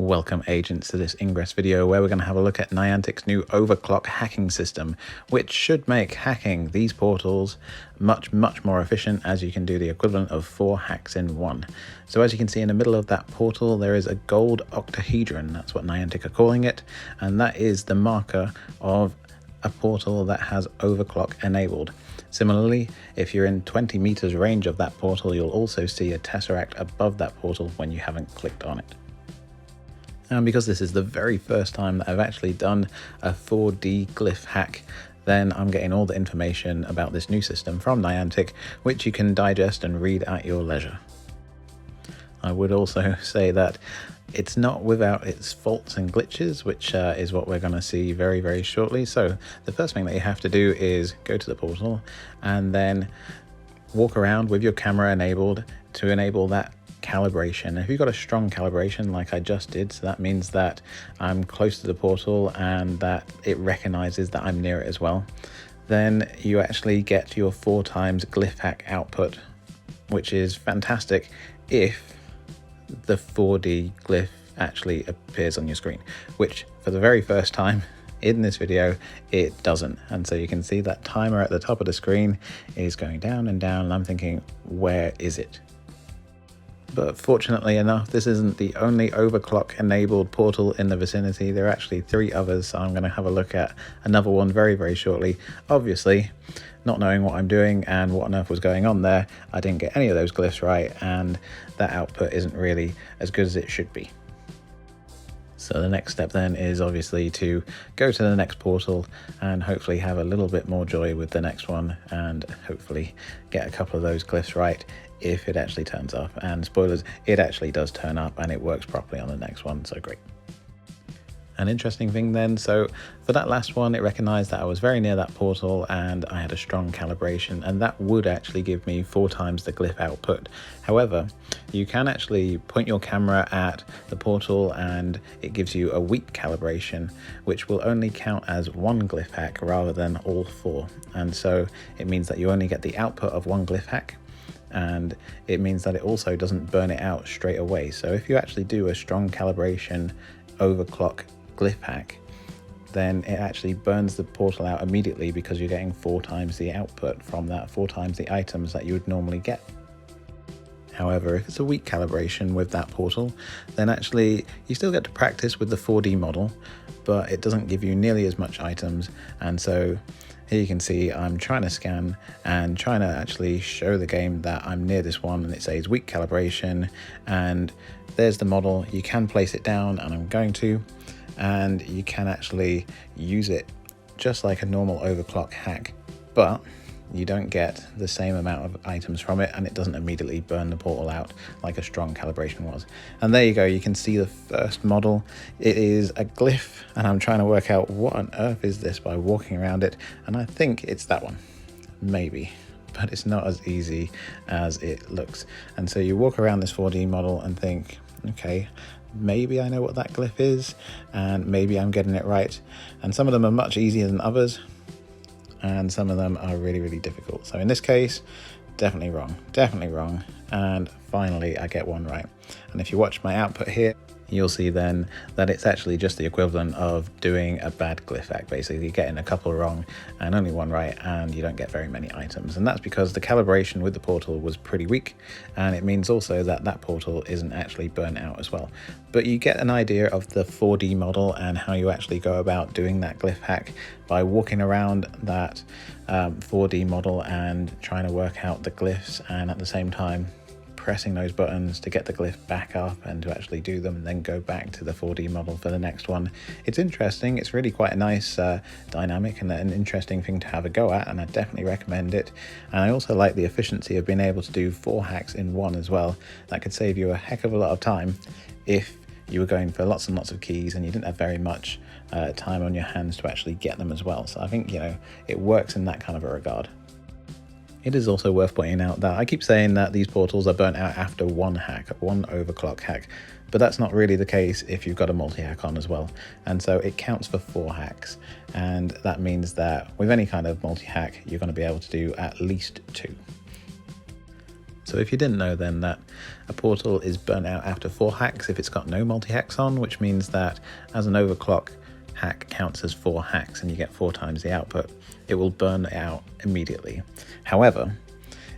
Welcome agents to this Ingress video where we're going to have a look at Niantic's new overclock hacking system, which should make hacking these portals much more efficient, as you can do the equivalent of 4 hacks in one. So as you can see in the middle of that portal there is a gold octahedron, that's what Niantic are calling it, and that is the marker of a portal that has overclock enabled. Similarly, if you're in 20 meters range of that portal, you'll also see a tesseract above that portal when you haven't clicked on it. And because this is the very first time that I've actually done a 4D glyph hack, then I'm getting all the information about this new system from Niantic, which you can digest and read at your leisure. I would also say that it's not without its faults and glitches, which is what we're going to see very shortly. So the first thing that you have to do is go to the portal and then walk around with your camera enabled to enable that calibration. If you've got a strong calibration like I just did, so that means that I'm close to the portal and that it recognizes that I'm near it as well, then you actually get your 4 times glyph hack output, which is fantastic if the 4D glyph actually appears on your screen, which for the very first time in this video it doesn't. And so you can see that timer at the top of the screen is going down and down, and I'm thinking, where is it? But fortunately enough, this isn't the only overclock enabled portal in the vicinity. There are actually 3 others, so I'm going to have a look at another one very shortly. Obviously, not knowing what I'm doing and what on earth was going on there, I didn't get any of those glyphs right, and that output isn't really as good as it should be. So the next step then is obviously to go to the next portal and hopefully have a little bit more joy with the next one, and hopefully get a couple of those glyphs right if it actually turns up. And spoilers, it actually does turn up and it works properly on the next one, so great. An interesting thing then, so for that last one, it recognized that I was very near that portal and I had a strong calibration, and that would actually give me 4 times the glyph output. However, you can actually point your camera at the portal and it gives you a weak calibration, which will only count as 1 glyph hack rather than all 4. And so it means that you only get the output of 1 glyph hack, and it means that it also doesn't burn it out straight away. So if you actually do a strong calibration overclock glyph hack, then it actually burns the portal out immediately, because you're getting 4 times the output from that, 4 times the items that you would normally get. However, if it's a weak calibration with that portal, then actually you still get to practice with the 4D model, but it doesn't give you nearly as much items. And so here you can see I'm trying to scan and trying to actually show the game that I'm near this one, and it says weak calibration, and there's the model. You can place it down, and I'm going to, and you can actually use it just like a normal overclock hack, but you don't get the same amount of items from it, and it doesn't immediately burn the portal out like a strong calibration was. And there you go, you can see the first model. It is a glyph, and I'm trying to work out what on earth is this by walking around it, and I think it's that one, maybe, but it's not as easy as it looks. And so you walk around this 4D model and think, okay, maybe I know what that glyph is, and maybe I'm getting it right. And some of them are much easier than others, and some of them are really difficult. So in this case, definitely wrong. And finally I get one right. And if you watch my output here, you'll see then that it's actually just the equivalent of doing a bad glyph hack. Basically getting a couple wrong and only one right, and you don't get very many items. And that's because the calibration with the portal was pretty weak, and it means also that that portal isn't actually burnt out as well. But you get an idea of the 4D model and how you actually go about doing that glyph hack by walking around that 4D model and trying to work out the glyphs, and at the same time pressing those buttons to get the glyph back up and to actually do them, and then go back to the 4D model for the next one. It's interesting. It's really quite a nice dynamic and an interesting thing to have a go at, and I definitely recommend it. And I also like the efficiency of being able to do 4 hacks in one as well. That could save you a heck of a lot of time if you were going for lots and lots of keys and you didn't have very much time on your hands to actually get them as well. So I think, you know, it works in that kind of a regard. It is also worth pointing out that I keep saying that these portals are burnt out after 1 hack, 1 overclock hack, but that's not really the case if you've got a multi-hack on as well. And so it counts for 4 hacks, and that means that with any kind of multi-hack, you're going to be able to do at least 2. So if you didn't know then that a portal is burnt out after 4 hacks if it's got no multi-hacks on, which means that as an overclock hack counts as 4 hacks and you get 4 times the output, it will burn out immediately. However,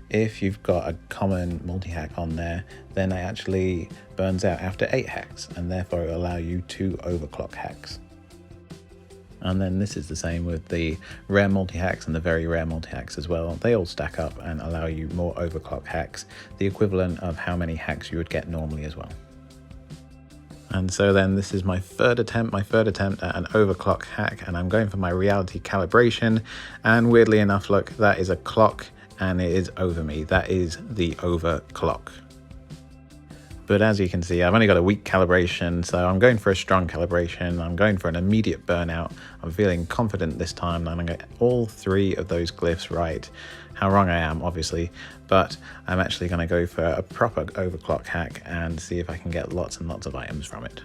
if you've got a common multi-hack on there, then it actually burns out after 8 hacks, and therefore it will allow you 2 overclock hacks. And then this is the same with the rare multi-hacks and the very rare multi-hacks as well. They all stack up and allow you more overclock hacks, the equivalent of how many hacks you would get normally as well. And so then this is my third attempt at an overclock hack, and I'm going for my reality calibration. And weirdly enough, look, that is a clock and it is over me. That is the overclock. But as you can see, I've only got a weak calibration, so I'm going for a strong calibration. I'm going for an immediate burnout. I'm feeling confident this time that I'm going to get all 3 of those glyphs right. How wrong I am, obviously, but I'm actually going to go for a proper overclock hack and see if I can get lots and lots of items from it.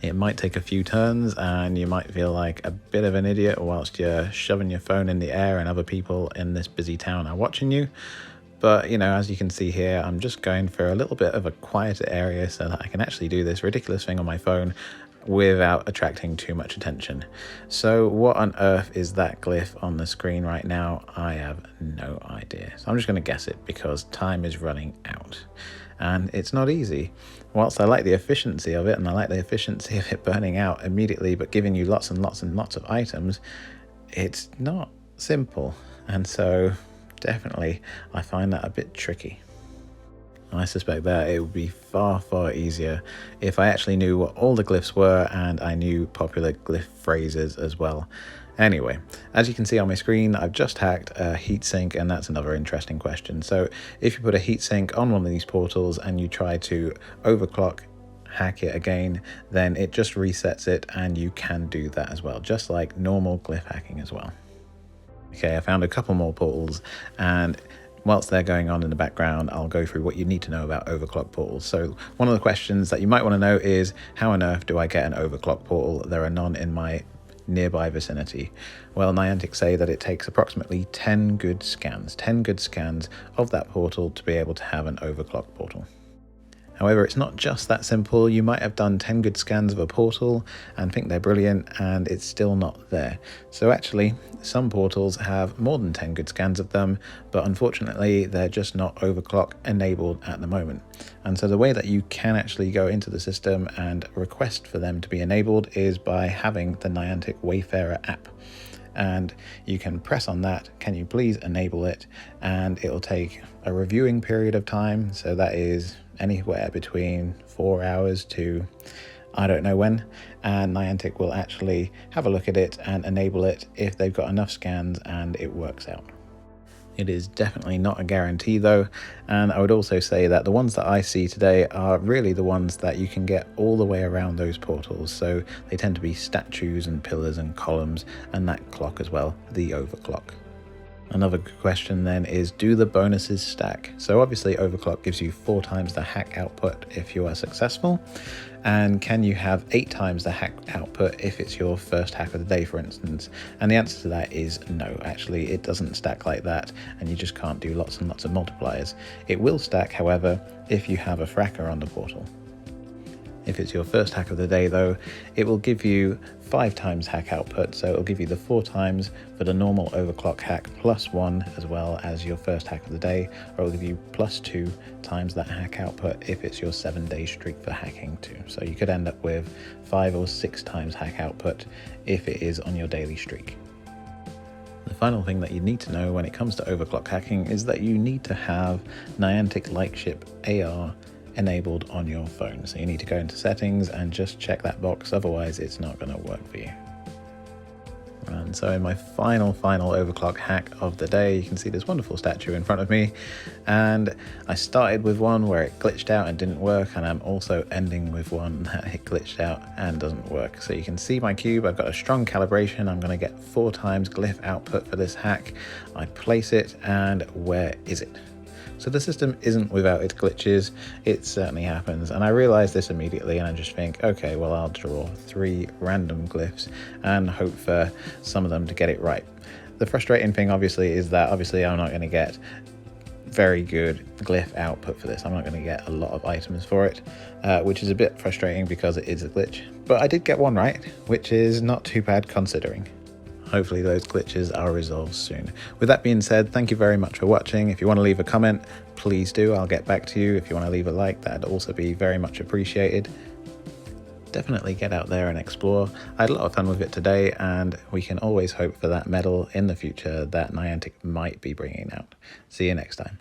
It might take a few turns and you might feel like a bit of an idiot whilst you're shoving your phone in the air and other people in this busy town are watching you. But, you know, as you can see here, I'm just going for a little bit of a quieter area so that I can actually do this ridiculous thing on my phone without attracting too much attention. So what on earth is that glyph on the screen right now? I have no idea. So I'm just going to guess it because time is running out. And it's not easy. Whilst I like the efficiency of it, and I like the efficiency of it burning out immediately, but giving you lots and lots and lots of items, it's not simple. And so definitely I find that a bit tricky. I suspect that it would be far, far easier if I actually knew what all the glyphs were and I knew popular glyph phrases as well. Anyway, as you can see on my screen, I've just hacked a heatsink, and that's another interesting question. So if you put a heatsink on one of these portals and you try to overclock hack it again, then it just resets it, and you can do that as well, just like normal glyph hacking as well. Okay, I found a couple more portals, and whilst they're going on in the background, I'll go through what you need to know about overclock portals. So one of the questions that you might want to know is, how on earth do I get an overclock portal? There are none in my nearby vicinity. Well, Niantic say that it takes approximately 10 good scans of that portal to be able to have an overclock portal. However, it's not just that simple. You might have done 10 good scans of a portal and think they're brilliant, and it's still not there. So actually, some portals have more than 10 good scans of them, but unfortunately, they're just not overclock enabled at the moment. And so the way that you can actually go into the system and request for them to be enabled is by having the Niantic Wayfarer app. And you can press on that, can you please enable it? And it'll take a reviewing period of time. So that is anywhere between 4 hours to I don't know when, and Niantic will actually have a look at it and enable it if they've got enough scans and it works out. It is definitely not a guarantee though, and I would also say that the ones that I see today are really the ones that you can get all the way around those portals. So they tend to be statues and pillars and columns, and that clock as well, the overclock. Another good question then is, do the bonuses stack? So obviously overclock gives you 4 times the hack output if you are successful. And can you have 8 times the hack output if it's your first hack of the day, for instance? And the answer to that is no. Actually, it doesn't stack like that, and you just can't do lots and lots of multipliers. It will stack, however, if you have a fracker on the portal. If it's your first hack of the day though, it will give you 5 times hack output, so it'll give you the 4 times for the normal overclock hack plus 1 as well as your first hack of the day, or it'll give you plus 2 times that hack output if it's your 7-day streak for hacking too. So you could end up with 5 or 6 times hack output if it is on your daily streak. The final thing that you need to know when it comes to overclock hacking is that you need to have Niantic Lightship AR enabled on your phone. So you need to go into settings and just check that box, otherwise it's not going to work for you. And so in my final overclock hack of the day, you can see this wonderful statue in front of me, and I started with one where it glitched out and didn't work, and I'm also ending with one that it glitched out and doesn't work. So you can see my cube, I've got a strong calibration. I'm going to get 4 times glyph output for this hack. I place it, and where is it? So the system isn't without its glitches, it certainly happens, and I realized this immediately, and I just think, okay, well, I'll draw 3 random glyphs and hope for some of them to get it right. The frustrating thing obviously is that I'm not going to get very good glyph output for this. I'm not going to get a lot of items for it, which is a bit frustrating because it is a glitch. But I did get one right, which is not too bad considering. Hopefully those glitches are resolved soon. With that being said, thank you very much for watching. If you want to leave a comment, please do. I'll get back to you. If you want to leave a like, that'd also be very much appreciated. Definitely get out there and explore. I had a lot of fun with it today, and we can always hope for that medal in the future that Niantic might be bringing out. See you next time.